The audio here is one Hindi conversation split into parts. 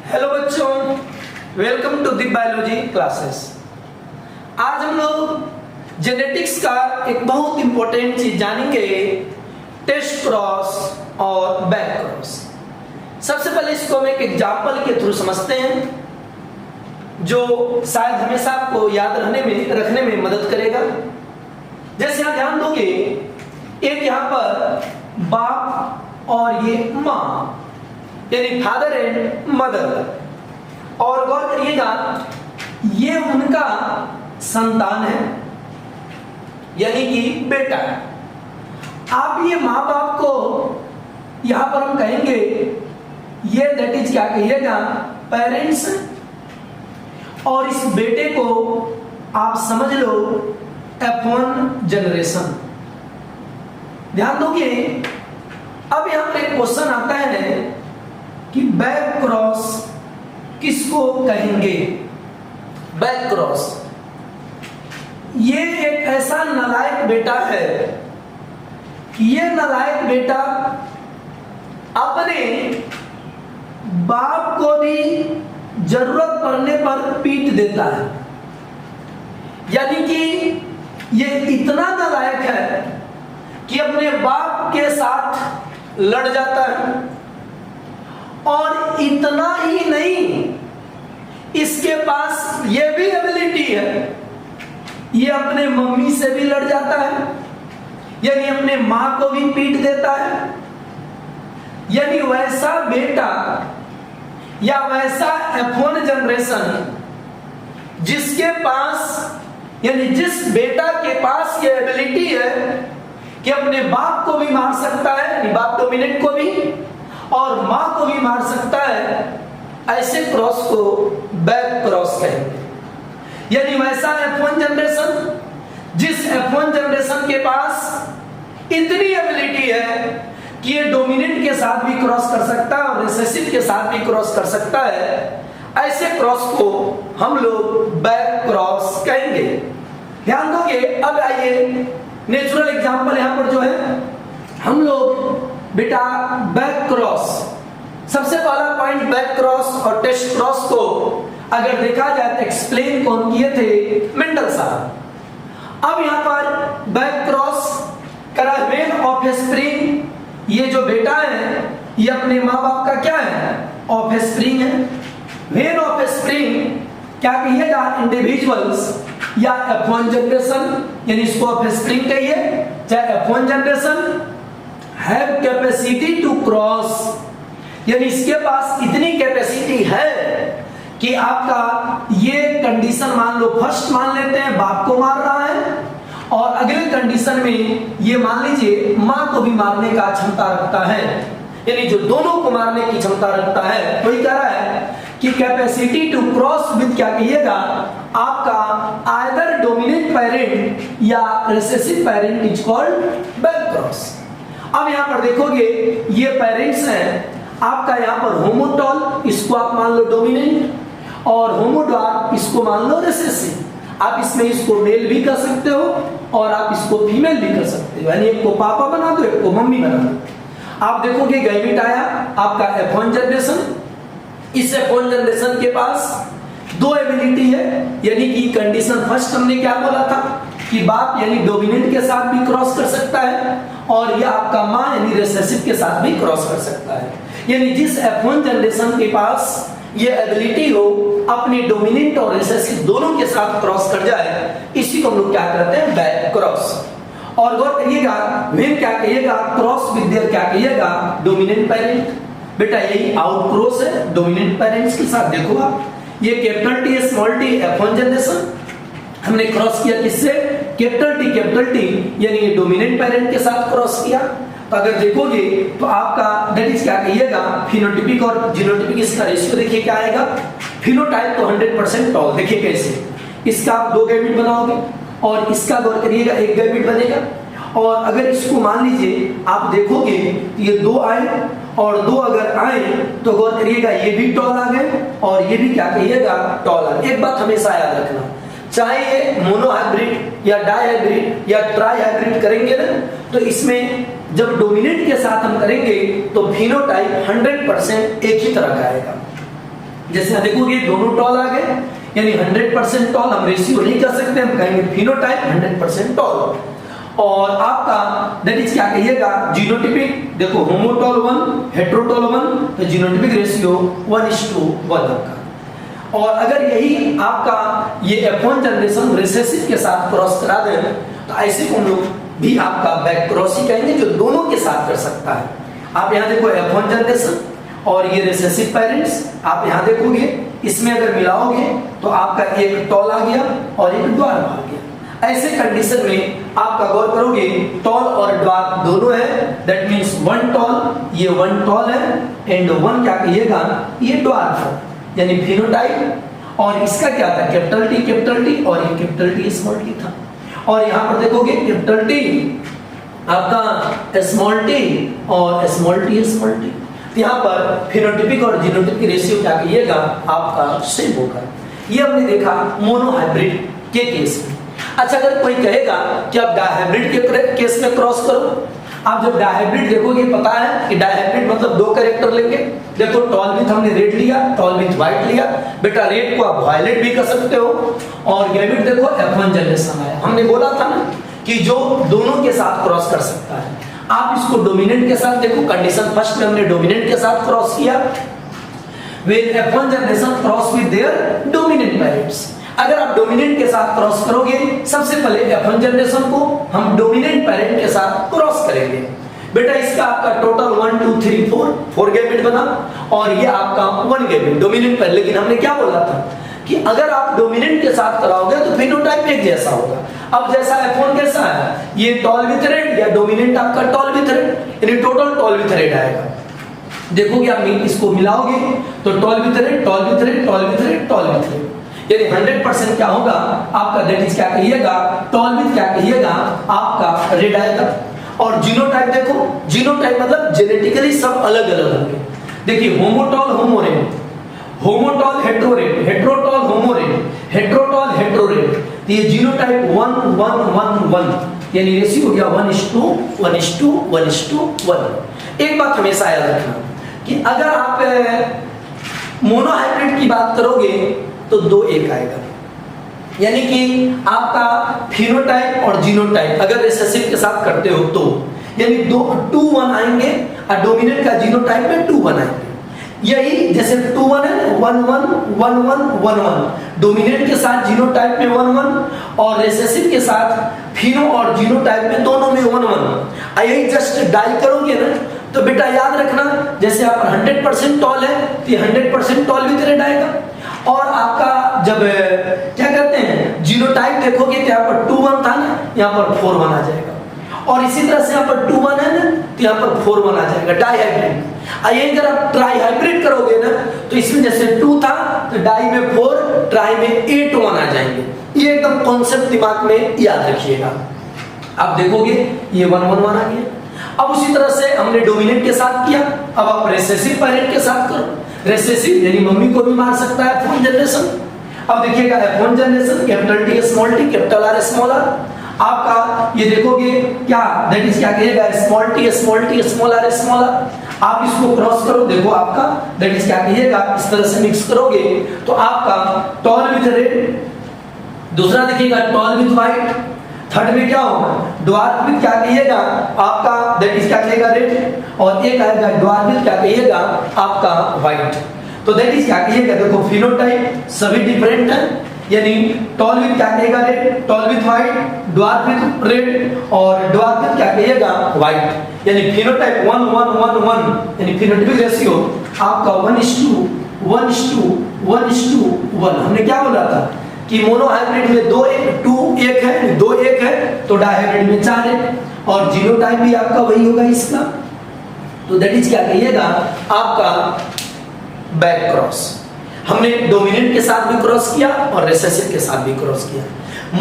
हेलो बच्चों, welcome to the biology classes. आज हम लोग जेनेटिक्स का एक बहुत इंपॉर्टेंट चीज जानेंगे, टेस्ट क्रॉस और बैक क्रॉस। सबसे पहले इसको हम एक एग्जाम्पल के थ्रू समझते हैं जो शायद हमेशा आपको याद रखने में मदद करेगा। जैसे आप ध्यान दोगे, एक यहाँ पर बाप और ये माँ यानी फादर एंड मदर, और गौर करिएगा ये उनका संतान है यानी कि बेटा है। आप ये माँ बाप को यहां पर हम कहेंगे ये दैट इज क्या कहिएगा, पेरेंट्स। और इस बेटे को आप समझ लो F1 जनरेशन। ध्यान दोगे, अब यहां पर एक क्वेश्चन आता है कि बैक क्रॉस किसको कहेंगे। बैक क्रॉस ये एक ऐसा नालायक बेटा है कि ये नालायक बेटा अपने बाप को भी जरूरत पड़ने पर पीट देता है। यानी कि ये इतना नालायक है कि अपने बाप के साथ लड़ जाता है, और इतना ही नहीं, इसके पास ये भी एबिलिटी है, ये अपने मम्मी से भी लड़ जाता है, यानी अपने मां को भी पीट देता है। यानी वैसा बेटा या वैसा F1 जनरेशन जिसके पास, यानी जिस बेटा के पास ये एबिलिटी है कि अपने बाप को भी मार सकता है, बाप डोमिनेंट को भी, और मां को भी मार सकता है, ऐसे क्रॉस को बैक क्रॉस कहेंगे। यानी वैसा F1 जनरेशन जिस F1 जनरेशन के पास इतनी एबिलिटी है कि ये डोमिनेंट के साथ भी क्रॉस कर सकता है और रिसेसिव के साथ भी क्रॉस कर सकता है, ऐसे क्रॉस को हम लोग बैक क्रॉस कहेंगे। ध्यान दोगे, अब आइए नेचुरल एग्जांपल यहां पर जो है हम लोग बेटा बैक क्रॉस, सबसे पहला पॉइंट बैक क्रॉस और टेस्ट क्रॉस को अगर देखा जाए तो एक्सप्लेन कौन किए थे, मेंडल साहब। अब यहां पर बैक क्रॉस करा वेन ऑफ स्प्रिंग, ये जो बेटा है ये अपने माँ बाप का क्या है, ऑफ स्प्रिंग है। वेन ऑफ स्प्रिंग क्या कहिएगा, इंडिविजुअल्स या F1 जनरेशन, यानी इसको ऑफ स्प्रिंग कहिए चाहे F1 generation, have capacity to cross, यानी इसके पास इतनी कैपेसिटी है कि आपका ये कंडीशन मान लो, फर्स्ट मान लेते हैं बाप को मार रहा है, और अगले कंडीशन में ये मान लीजिए मां को भी मारने का क्षमता रखता है, यानी जो दोनों को मारने की क्षमता रखता है। तो ये कह रहा है कि कैपेसिटी टू क्रॉस विद क्या कहिएगा, आपका आइदर डोमिनेंट पेरेंट या recessive parent is called back cross. अब यहां पर देखोगे ये पेरेंट्स हैं आपका, यहां पर होमोटॉल इसको आप मान लो डोमिनेंट, और होमोडॉर्फ इसको मान लो रिसेसिव। आप इसमें इसको मेल भी कर सकते हो और आप इसको फीमेल भी कर सकते हो, यानी एक को पापा बना दो एक को मम्मी बना दो। आप देखोगे गैमेट आया आपका F1 जनरेशन, इस F1 जनरेशन के पास दो एबिलिटी है, यानी कि कंडीशन फर्स्ट हमने क्या बोला था कि बाप यानी डोमिनेंट के साथ भी क्रॉस कर सकता है, और यह आपका मां यानी रिसेसिव के साथ भी क्रॉस कर सकता है। यानी जिस F1 जनरेशन के पास ये एबिलिटी हो अपने डोमिनेंट और रिसेसिव दोनों के साथ क्रॉस कर जाए, इसी को हम लोग क्या कहते हैं, बैक क्रॉस। और गौर करिएगा, वेन क्या कहिएगा, क्रॉस विद देयर क्या कहिएगा, डोमिनेंट पेरेंट। बेटा यही आउट क्रॉस है डोमिनेंट पेरेंट्स के साथ। देखो आप, ये capital T small T F1 generation हमने क्रॉस किया किससे, कैपिटल टी यानी डोमिनेंट पेरेंट के साथ क्रॉस किया। तो अगर देखोगे तो आपका दैट इज क्या कहिएगा, फिनोटाइपिक और जीनोटाइपिक इसका रेशियो देखिए क्या आएगा, फिनोटाइप तो 100% टॉल। देखिए कैसे, इसका आप दो गैमेट बनाओगे और इसका गौर करिएगा एक गैमेट बनेगा, और अगर इसको मान लीजिए आप देखोगे तो ये दो आए और दो अगर आए तो गौर करिएगा ये भी टॉल आ गए और ये भी क्या कहिएगा, टॉल आ गए। एक बात हमेशा याद रखना, चाहे ये मोनोहाइब्रिड या डाइहाइब्रिड या ट्राइहाइब्रिड करेंगे ना, तो इसमें जब डोमिनेंट के साथ हम करेंगे तो फिनोटाइप 100% एक ही तरह का आएगा। जैसे यहाँ देखोगे दोनों टॉल आ गए, यानी 100% टॉल हम रेशियो नहीं कर सकते, हम कहेंगे फिनोटाइप 100% टॉल। और आपका दैट इज क्या कहिएगा, जीनोटिपिक, देखो होमोटॉल 1 हेट्रोटॉल 1, तो जीनोटिपिक रेशियो 1:1 आपका। और अगर यही आपका ये F1 जनरेशन रिसेसिव के साथ क्रॉस करा दें तो ऐसे को हम लोग भी आपका बैक क्रॉस ही कहेंगे, जो दोनों के साथ कर सकता है। आप यहाँ देखो F1 जनरेशन और ये रिसेसिव पेरेंट्स, आप यहाँ देखोगे इसमें अगर मिलाओगे तो आपका एक टॉल आ गया और एक ड्वार्फ आ गया। ऐसे कंडीशन में आपका गौर करोगे टॉल और ड्वार्फ दोनों है, दैट मींस 1 टॉल, ये 1 टॉल है एंड 1 क्या कहिएगा, ये ड्वार्फ है, यानी फिनोटाइप। और इसका क्या था, कैपिटल टी और ये कैपिटल टी स्मॉल टी था। और यहाँ पर देखोगे कैपिटल टी आपका स्मॉल टी और स्मॉल टी। यहाँ पर फिनोटिपिक और जीनोटिपिक रेशियो क्या कहिएगा आपका सेम होगा। ये हमने देखा मोनोहाइब्रिड के केस में। अच्छा, अगर कोई कहेगा कि आप डायहाइब्रिड के केस में क्रॉस करो, आप जब डायहाइब्रिड देखोगे पता है कि डायहाइब्रिड मतलब 2 कैरेक्टर लेंगे। देखो टॉल विथ हमने रेड लिया, टॉल विथ व्हाइट लिया, बेटा रेड को आप वायलेट भी कर सकते हो। और गैमेट देखो F1 जनरेशन आया, हमने बोला था ना कि जो दोनों के साथ क्रॉस कर सकता है। आप इसको डोमिनेंट के साथ देखो, कंडीशन फर्स्ट में हमने डोमिनेंट के साथ क्रॉस किया, when F1 generation cross with there dominant parents. अगर आप डोमिनेंट के साथ क्रॉस करोगे, सबसे पहले F1 जनरेशन को हम डोमिनेंट पेरेंट के साथ क्रॉस करेंगे। बेटा इसका आपका टोटल 1 2 3 4 गैमेट बना और ये आपका 1 गैमेट डोमिनेंट पर। लेकिन हमने क्या बोला था कि अगर आप डोमिनेंट के साथ कराओगे तो फिनोटाइप एक जैसा होगा। अब जैसा F1 कैसा है, ये टॉल विथ रेड या डोमिनेंट आपका टॉल विथ रेड, यानी टोटल टॉल विथ रेड आएगा। देखोगे आप इसको मिलाओगे तो tall with red, tall with red, tall with red, tall with red, यानी 100% क्या होगा आपका, दैट इज क्या कहिएगा, टॉल विथ क्या कहिएगा आपका रेड आएगा। और जीनोटाइप देखो, जीनोटाइप मतलब जेनेटिकली सब अलग अलग होंगे। देखिए होमोटॉल होमोरेड, होमोटॉल हेट्रोरेड, हेट्रोटॉल होमोरेड, हेट्रोटॉल हेट्रोरेड, तो ये जीनोटाइप 1 1 1 1, यानी रेशियो हो गया 1:1:1:1। एक बात हमेशा याद रखना कि अगर आप मोनोहाइब्रिड की बात करोगे तो 2:1 आएगा, यानी कि आपका फिनोटाइप और जीनोटाइप अगर रिसेसिव के साथ करते हो तो यानी 2:1 आएंगे और डोमिनेंट का जीनोटाइप में 2:1 आएंगे। यही जैसे 2:1 है 1:1:1:1, डोमिनेंट के साथ जीनोटाइप में 1:1 और रिसेसिव के साथ फिनो और जीनोटाइप में दोनों में 1:1। यही जस्ट डाई करोगे ना तो बेटा याद रखना, जैसे आप 100% टॉल है तो 100% टॉल विथ रेड आएगा। और आपका जब क्या कहते हैं जीनोटाइप देखोगे तो यहाँ पर 2:1 था ना, यहाँ पर 4:1 आ जाएगा। और इसी तरह से यहाँ पर 2:1 है ना तो यहाँ पर 4:1 आ जाएगा, डाईहाइब्रिड। आइए अगर आप ट्राईहाइब्रिड करोगे ना तो इसमें जैसे 2 था तो डाई में 4, ट्राई में 8:1 आ जाएंगे। ये एकदम कॉन्सेप्ट दिमाग में याद रखिएगा। आप देखोगे ये 1:1 आ गया। अब उसी तरह से हमने डोमिनेंट के साथ किया, अब आप रिसेसिव पेरेंट के साथ करो। रेसेसिव यानी मम्मी को भी मार सकता है F1 जनरेशन। अब देखिएगा F1 generation capital T small T, capital R small R, आपका ये देखोगे क्या, दैट इज क्या कहिएगा small T small R small R. आप इसको क्रॉस करो, देखो आपका दैट इज क्या कहिएगा, इस तरह से मिक्स करोगे तो आपका टॉल विथ रेड, दूसरा देखिएगा टॉल विथ व्हाइट, थर्ड में क्या होगा ड्वार्फ विथ क्या कहिएगा आपका, दैट इज क्या कहिएगा रेड, और एक आएगा ड्वार्फ विथ क्या कहिएगा आपका व्हाइट। तो दैट इज क्या कहिएगा, देखो फिनोटाइप सभी डिफरेंट है, यानी टॉल विथ क्या कहिएगा red, tall with white, dwarf with red और ड्वार्फ विथ क्या कहिएगा व्हाइट, यानी फिनोटाइप 1 1 1 1, यानी फिनोटाइपिक रेशियो आपका 1:1:1:1। हमने क्या बोला था कि मोनोहाइब्रिड में 2:1 है, 2:1 है, तो डायहाइब्रिड में 4 है, और जीनोटाइप भी आपका वही होगा इसका। तो दैट इज क्या कहिएगा आपका बैक क्रॉस। हमने डोमिनेंट के साथ भी क्रॉस किया और रिसेसिव के साथ भी क्रॉस किया।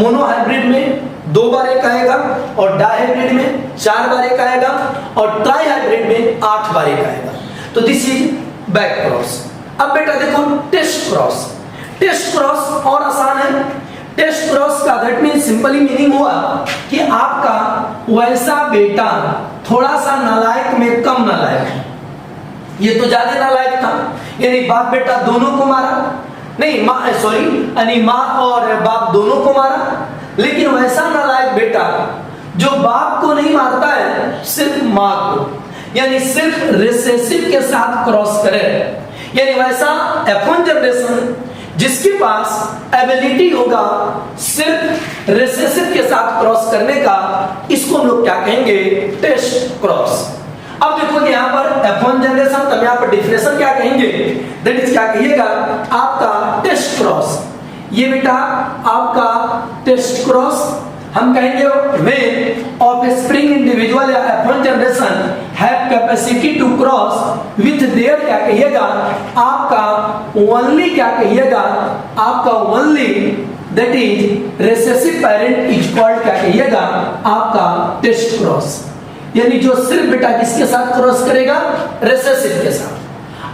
मोनोहाइब्रिड में 2 बार 1 आएगा और डायहाइब्रिड में 4 बार 1 आएगा और ट्राईहाइब्रिड में 8 बार 1 आएगा। तो दिस इज बैक क्रॉस। अब बेटा देखो टेस्ट क्रॉस। टेस्ट क्रॉस और आसान है। टेस्ट क्रॉस का दैट मीन सिंपली मीनिंग हुआ कि आपका वैसा बेटा थोड़ा सा नालायक में कम नालायक है, ये तो ज्यादा नालायक था यानी बाप बेटा दोनों को मारा, नहीं माँ सॉरी यानी माँ और बाप दोनों को मारा। लेकिन वैसा नालायक बेटा जो बाप को नहीं मारता है, सिर्फ माँ को, यानी सिर्फ रिसेसिव के साथ क्रॉस करे, यानी वैसा F1 जनरेशन जिसके पास एबिलिटी होगा सिर्फ रिसेसिव के साथ क्रॉस करने का, इसको हम लोग क्या कहेंगे, टेस्ट क्रॉस। अब देखो यहाँ पर F1 जनरेशन, तब यहाँ पर डिफिनेशन क्या कहेंगे, दैट इज क्या कहिएगा, आपका टेस्ट क्रॉस। ये बेटा आपका टेस्ट क्रॉस हम कहेंगे when offspring individual या F1 generation have capacity to cross with their क्या कहिएगा, आपका only क्या कहिएगा, आपका only that is recessive parent is called क्या कहिएगा, आपका टेस्ट क्रॉस। यानी जो सिर्फ बेटा किसके साथ क्रॉस करेगा, रिसेसिव के साथ।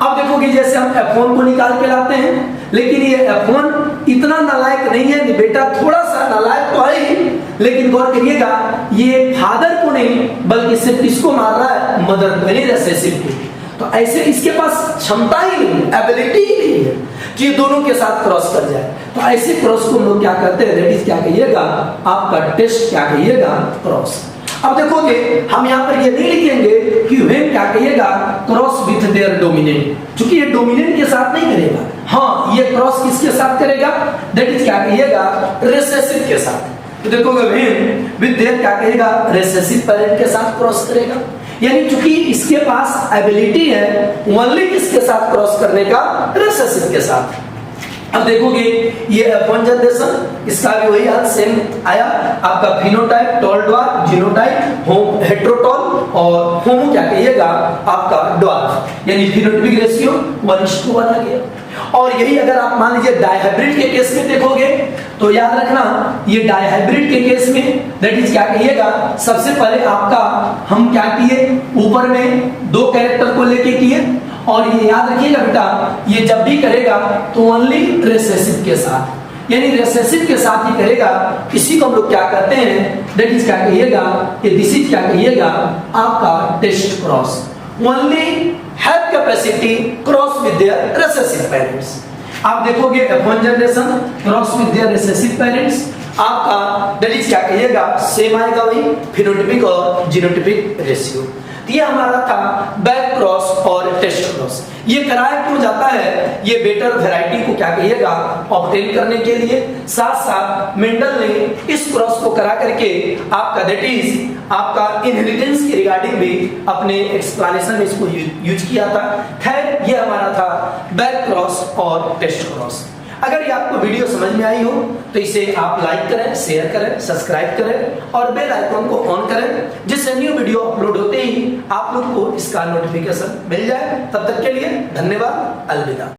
अब देखोगे जैसे हम F1 को निकाल के लाते हैं, लेकिन ये F1 इतना नालायक नहीं है, बेटा थोड़ा सा नालायक तो है, लेकिन गौर करिएगा ये फादर को नहीं बल्कि सिर्फ किसको मार रहा है, मदर को, यानी रिसेसिव को। तो ऐसे इसके पास क्षमता ही नहीं, एबिलिटी ही नहीं है कि ये दोनों के साथ क्रॉस कर जाए। तो ऐसे क्रॉस को हम लोग क्या करते हैं, दैट इज क्या कहिएगा, आपका टेस्ट क्या कहिएगा, क्रॉस। अब देखोगे हम यहाँ पर ये नहीं लिखेंगे कि व्हेन क्या कहिएगा, क्रॉस विथ देयर डोमिनेंट, क्योंकि ये डोमिनेंट के साथ नहीं करेगा। हाँ, ये क्रॉस किसके साथ करेगा, दैट इज क्या कहिएगा, रिसेसिव के साथ। तो देखोगे व्हेन विथ देयर क्या कहेगा, रिसेसिव पेरेंट के साथ क्रॉस करेगा, यानी क्योंकि इसके पास एबिलिटी है ओनली किसके साथ क्रॉस करने का, रिसेसिव के साथ। अब देखोगे ये F1 जनरेशन, इसका भी वही हाल सेम आया, आपका phenotype tall dwarf, genotype homo hetero tall और होमो क्या कहिएगा, आपका ड्वार्फ, यानी फिनोटाइपिक रेशियो 1:1 आ गया। और यही अगर आप मान लीजिए डायहाइब्रिड के केस में देखोगे तो याद रखना, ये डायहाइब्रिड के केस में दैट इज क्या कहिएगा, सबसे पहले आपका हम क्या किए, ऊपर में 2 कैरेक्टर को लेके किए, और ये याद रखिएगा बेटा ये जब भी करेगा तो ओनली रिसेसिव के साथ, यानी रिसेसिव के साथ ही करेगा। इसी को हम लोग क्या करते हैं, दैट इज क्या कहिएगा, ये दिस इज क्या कहिएगा, आपका test cross, only have capacity cross with their recessive parents. आप देखोगे F1 generation cross with their recessive parents, आपका दैट इज क्या कहिएगा, सेम आएगा वही फिनोटाइपिक और जीनोटाइपिक रेशियो। ये हमारा था बैक क्रॉस और टेस्ट क्रॉस। ये कराया क्यों जाता है, ये बेटर वैरायटी को क्या कहिएगा, ऑब्टेन करने के लिए। साथ साथ मेंडल ने इस क्रॉस को करा करके आपका दैट इज आपका इनहेरिटेंस के रिगार्डिंग भी अपने एक्सप्लेनेशन में इसको यूज किया था। खैर ये हमारा था बैक क्रॉस और टेस्ट क्रॉस। अगर ये आपको वीडियो समझ में आई हो तो इसे आप लाइक करें, शेयर करें, सब्सक्राइब करें और बेल आइकन को ऑन करें, जिससे न्यू वीडियो अपलोड होते ही आप लोग को इसका नोटिफिकेशन मिल जाए। तब तक के लिए धन्यवाद, अलविदा।